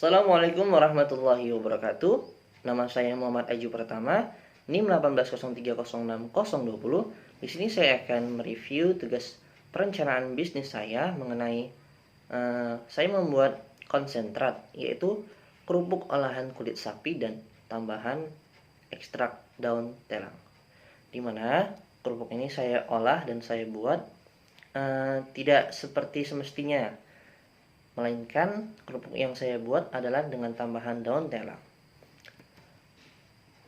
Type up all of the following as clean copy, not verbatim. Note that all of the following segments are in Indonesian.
Assalamualaikum warahmatullahi wabarakatuh. Nama saya Muhammad Aju Pratama, NIM 180306020. Di sini saya akan mereview tugas perencanaan bisnis saya mengenai saya membuat konsentrat, yaitu kerupuk olahan kulit sapi dan tambahan ekstrak daun telang. Dimana kerupuk ini saya olah dan saya buat tidak seperti semestinya, melainkan kerupuk yang saya buat adalah dengan tambahan daun telang.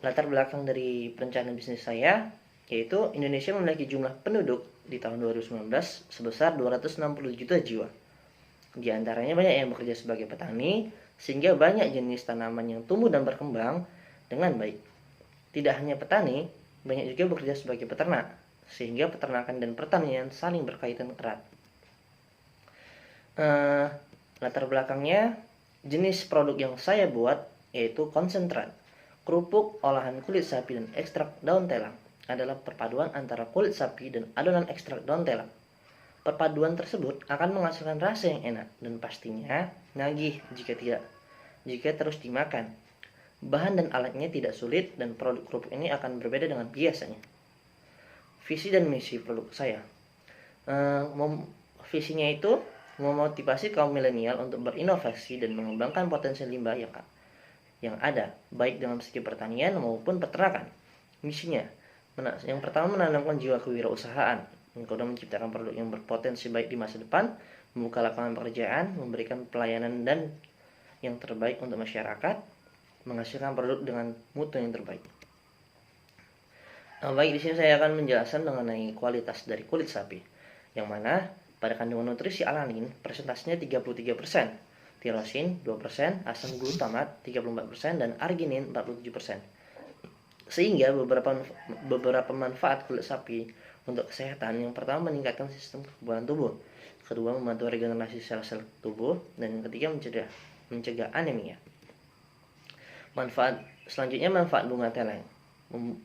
Latar belakang dari perencanaan bisnis saya yaitu Indonesia memiliki jumlah penduduk di tahun 2019 sebesar 260 juta jiwa. Di antaranya banyak yang bekerja sebagai petani, sehingga banyak jenis tanaman yang tumbuh dan berkembang dengan baik. Tidak hanya petani, banyak juga bekerja sebagai peternak, sehingga peternakan dan pertanian saling berkaitan erat. Latar belakangnya, jenis produk yang saya buat yaitu konsentrat. Kerupuk olahan kulit sapi dan ekstrak daun telang adalah perpaduan antara kulit sapi dan adonan ekstrak daun telang. Perpaduan tersebut akan menghasilkan rasa yang enak dan pastinya nagih jika terus dimakan. Bahan dan alatnya tidak sulit dan produk kerupuk ini akan berbeda dengan biasanya. Visi dan misi produk saya. Visinya itu memotivasi kaum milenial untuk berinovasi dan mengembangkan potensi limbah yang ada, baik dalam segi pertanian maupun peternakan. Misinya, yang pertama menanamkan jiwa kewirausahaan, yang kedua menciptakan produk yang berpotensi baik di masa depan, membuka lapangan pekerjaan, memberikan pelayanan dan yang terbaik untuk masyarakat, menghasilkan produk dengan mutu yang terbaik. Baik, di sini saya akan menjelaskan mengenai kualitas dari kulit sapi, yang mana pada kandungan nutrisi alanin persentasenya 33%, tirosin 2%, asam glutamat 34%, dan arginin 47%. Sehingga beberapa manfaat kulit sapi untuk kesehatan, yang pertama meningkatkan sistem kekebalan tubuh, kedua membantu regenerasi sel-sel tubuh, dan yang ketiga mencegah anemia. Selanjutnya manfaat bunga telang.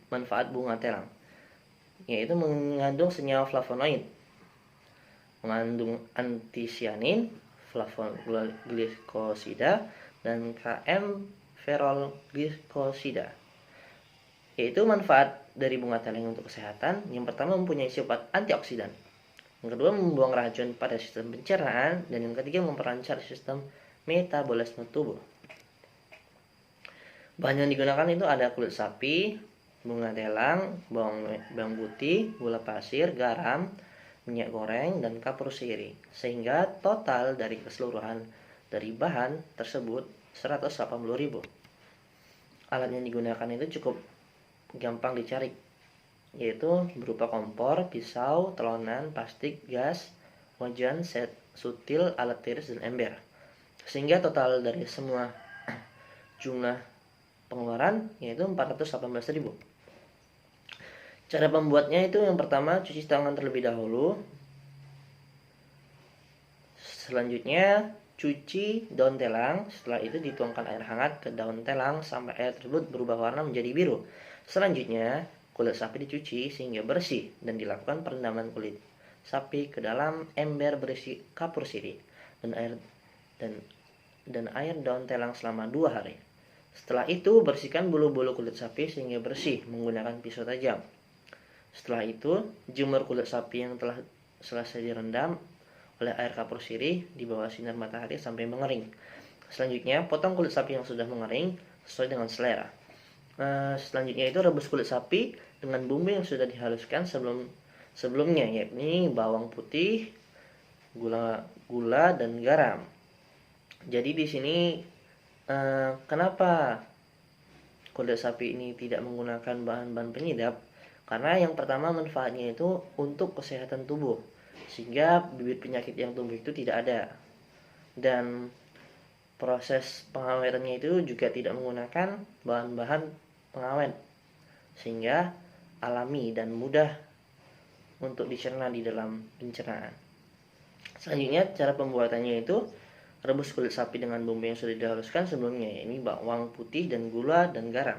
Manfaat bunga telang yaitu mengandung senyawa flavonoid, mengandung antisianin, flavoglikosida, dan KM-ferol glikosida. Yaitu manfaat dari bunga telang untuk kesehatan. Yang pertama mempunyai sifat antioksidan, yang kedua membuang racun pada sistem pencernaan, dan yang ketiga memperlancar sistem metabolisme tubuh. Bahan yang digunakan itu ada kulit sapi, bunga telang, bawang putih, gula pasir, garam, minyak goreng, dan kapur sirih. Sehingga total dari keseluruhan dari bahan tersebut 180.000. Alat yang digunakan itu cukup gampang dicari, yaitu berupa kompor, pisau, telonan, plastik, gas, wajan, set sutil, alat tiris, dan ember. Sehingga total dari semua jumlah pengeluaran yaitu 418.000. Cara pembuatnya itu yang pertama cuci tangan terlebih dahulu. Selanjutnya cuci daun telang. Setelah itu dituangkan air hangat ke daun telang sampai air tersebut berubah warna menjadi biru. Selanjutnya kulit sapi dicuci sehingga bersih dan dilakukan perendaman kulit sapi ke dalam ember berisi kapur sirih dan air daun telang selama 2 hari. Setelah itu bersihkan bulu-bulu kulit sapi sehingga bersih menggunakan pisau tajam. Setelah itu jemur kulit sapi yang telah selesai direndam oleh air kapur sirih di bawah sinar matahari sampai mengering. Selanjutnya potong kulit sapi yang sudah mengering sesuai dengan selera. Selanjutnya itu rebus kulit sapi dengan bumbu yang sudah dihaluskan sebelumnya, yakni bawang putih, gula dan garam. Jadi di sini kenapa kulit sapi ini tidak menggunakan bahan-bahan penyedap? Karena yang pertama manfaatnya itu untuk kesehatan tubuh, sehingga bibit penyakit yang tumbuh itu tidak ada. Dan proses pengawetannya itu juga tidak menggunakan bahan-bahan pengawet, sehingga alami dan mudah untuk dicerna di dalam pencernaan. Selanjutnya cara pembuatannya itu rebus kulit sapi dengan bumbu yang sudah dihaluskan sebelumnya, yakni bawang putih dan gula dan garam.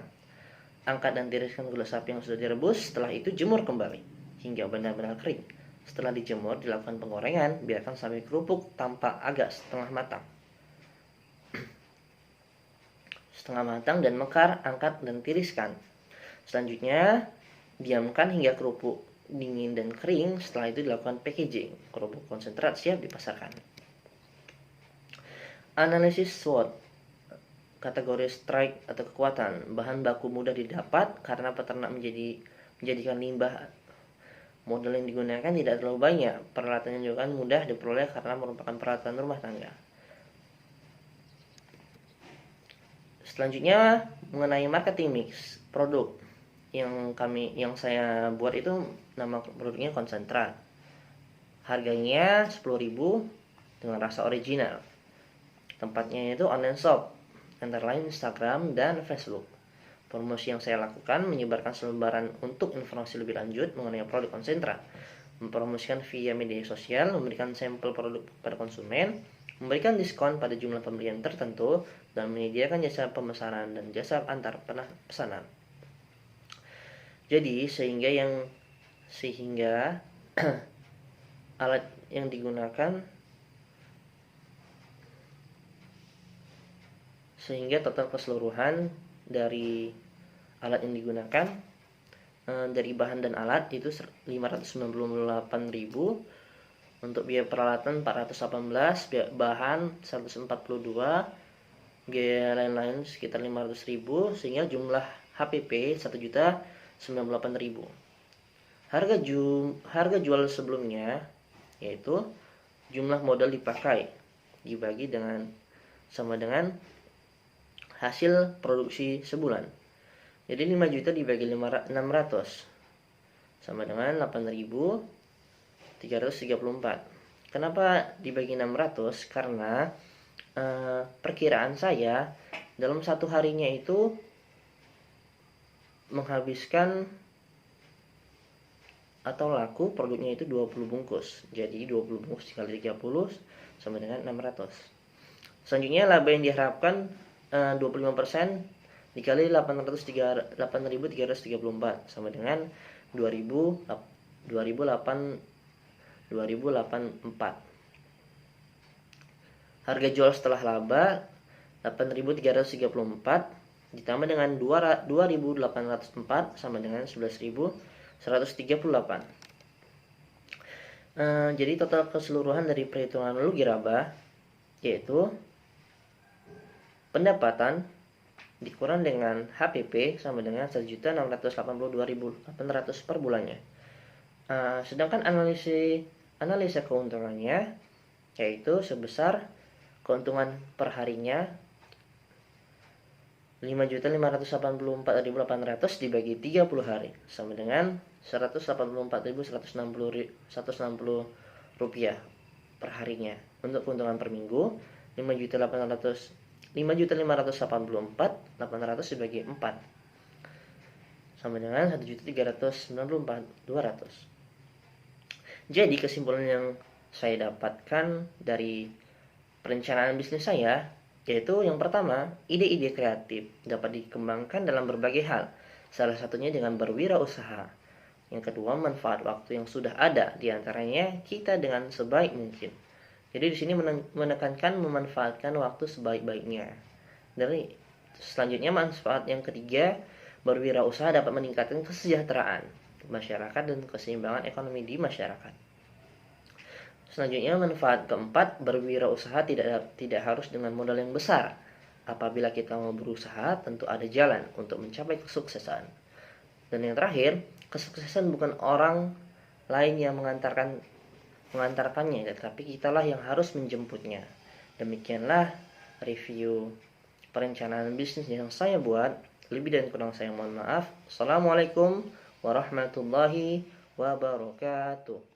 Angkat dan tiriskan kulit sapi yang sudah direbus. Setelah itu jemur kembali hingga benar-benar kering. Setelah dijemur dilakukan penggorengan, biarkan sampai kerupuk tampak agak setengah matang. setengah matang dan mekar, angkat dan tiriskan. Selanjutnya, diamkan hingga kerupuk dingin dan kering. Setelah itu dilakukan packaging. Kerupuk konsentrat siap dipasarkan. Analisis SWOT. Kategori strike atau kekuatan. Bahan baku mudah didapat karena peternak menjadikan limbah. Modal yang digunakan tidak terlalu banyak. Peralatannya juga mudah diperoleh karena merupakan peralatan rumah tangga. Selanjutnya mengenai marketing mix produk yang saya buat itu nama produknya konsentrat. Harganya 10.000 dengan rasa original. Tempatnya itu online shop, antara lain Instagram dan Facebook. Promosi yang saya lakukan menyebarkan selebaran untuk informasi lebih lanjut mengenai produk konsentrat, mempromosikan via media sosial, memberikan sampel produk pada konsumen, memberikan diskon pada jumlah pembelian tertentu, dan menyediakan jasa pemesanan dan jasa antar pesanan. Jadi sehingga alat yang digunakan sehingga total keseluruhan dari alat yang digunakan dari bahan dan alat itu 598.000, untuk biaya peralatan 418, biaya bahan 142, biaya lain-lain sekitar 500.000, sehingga jumlah HPP 1.098.000. Harga jual sebelumnya yaitu jumlah modal dipakai dibagi sama dengan hasil produksi sebulan. Jadi 5 juta dibagi 600 sama dengan 8.334. Kenapa dibagi 600? Karena perkiraan saya dalam satu harinya itu menghabiskan atau laku produknya itu 20 bungkus. Jadi 20 bungkus dikali 30 sama dengan 600. Selanjutnya laba yang diharapkan 25% dikali 8.334 sama dengan 2084. Harga jual setelah laba 8.334 ditambah dengan 2.804 sama dengan 11.138. Jadi total keseluruhan dari perhitungan rugi laba yaitu pendapatan dikurang dengan HPP sama dengan 1.682.800 per bulannya. Sedangkan analisa keuntungannya yaitu sebesar keuntungan perharinya 5.584.800 dibagi 30 hari sama dengan 184.160 rupiah per harinya. Untuk keuntungan per minggu 5.584.800 dibagi 4 sama dengan 1.394.200. Jadi kesimpulan yang saya dapatkan dari perencanaan bisnis saya yaitu yang pertama, ide-ide kreatif dapat dikembangkan dalam berbagai hal, salah satunya dengan berwirausaha. Yang kedua, manfaat waktu yang sudah ada, diantaranya kita dengan sebaik mungkin. Jadi di sini menekankan memanfaatkan waktu sebaik-baiknya. Dari selanjutnya, manfaat yang ketiga, berwirausaha dapat meningkatkan kesejahteraan masyarakat dan keseimbangan ekonomi di masyarakat. Selanjutnya, manfaat keempat, berwirausaha tidak harus dengan modal yang besar. Apabila kita mau berusaha, tentu ada jalan untuk mencapai kesuksesan. Dan yang terakhir, kesuksesan bukan orang lain yang mengantarkannya, tetapi kitalah yang harus menjemputnya. Demikianlah review perencanaan bisnis yang saya buat. Lebih dan kurang saya mohon maaf. Assalamualaikum warahmatullahi wabarakatuh.